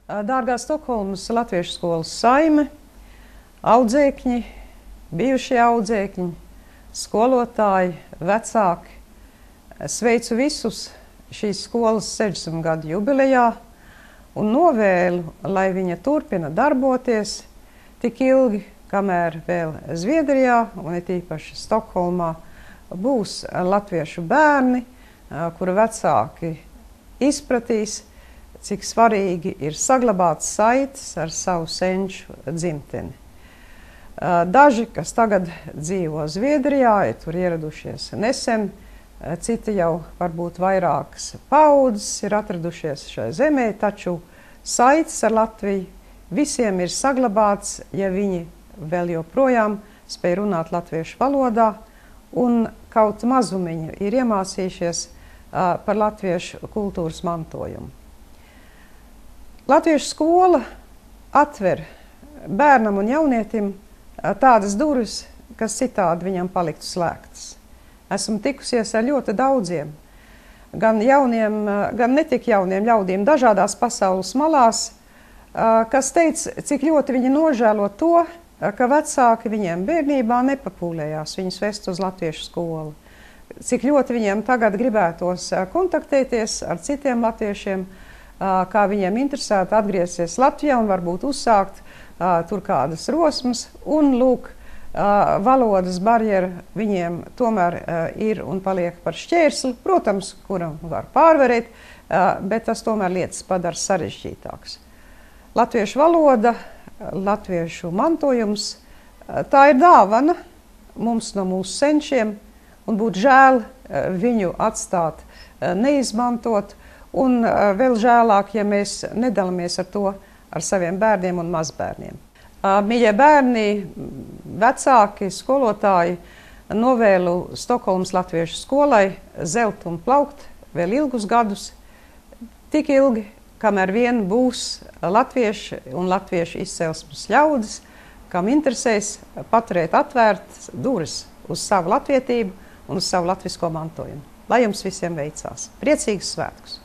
Dārgā Stokholmas Latviešu skolas saime, audzēkņi, bijušie audzēkņi, skolotāji, vecāki. Sveicu visus šīs skolas 60 gadu jubilejā un novēlu, lai viņa turpina darboties tik ilgi, kamēr vēl Zviedrijā un it īpaši Stokholmā būs latviešu bērni, kuru vecāki izpratīs, cik svarīgi ir saglabāt saites ar savu senču dzimteni. Daži, kas tagad dzīvo Zviedrijā, ir tur ieradušies nesen, citi jau varbūt vairākas paudzes ir atradušies šai zemē, taču saites ar Latviju visiem ir saglabāts, ja viņi vēl joprojām spēj runāt latviešu valodā un kaut mazumiņu ir iemācījušies par latviešu kultūras mantojumu. Latviešu skola atver bērnam un jaunietim tādas durvis, kas citādi viņam paliktu slēgtas. Esmu tikusies ar ļoti daudziem, gan jauniem, gan netik jauniem ļaudīm dažādās pasaules malās, kas teica, cik ļoti viņi nožēlo to, ka vecāki viņiem bērnībā nepapūlējās viņus vest uz latviešu skolu. Cik ļoti viņiem tagad gribētos kontaktēties ar citiem latviešiem, kā viņiem interesētu atgriezties Latvijā un varbūt uzsākt tur kādas rosmas. Un lūk, valodas barjera viņiem tomēr ir un paliek par šķērsli, protams, kuram var pārvarēt, bet tas tomēr lietas padara sarežģītāks. Latviešu valoda, latviešu mantojums, tā ir dāvana mums no mūsu senčiem, un būtu žēl viņu atstāt neizmantot, un vēl žēlāk, ja mēs nedalāmies ar to ar saviem bērniem un mazbērniem. Mīļie bērni, vecāki, skolotāji, novēlu Stokholmas Latviešu skolai zelt un plaukt vēl ilgus gadus, tik ilgi, kamēr vien būs latvieši un latviešu izcelsmes ļaudis, kam interesēs paturēt atvērtas durvis uz savu latvietību un uz savu latvisko mantojumu. Lai jums visiem veicās! Priecīgus svētkus!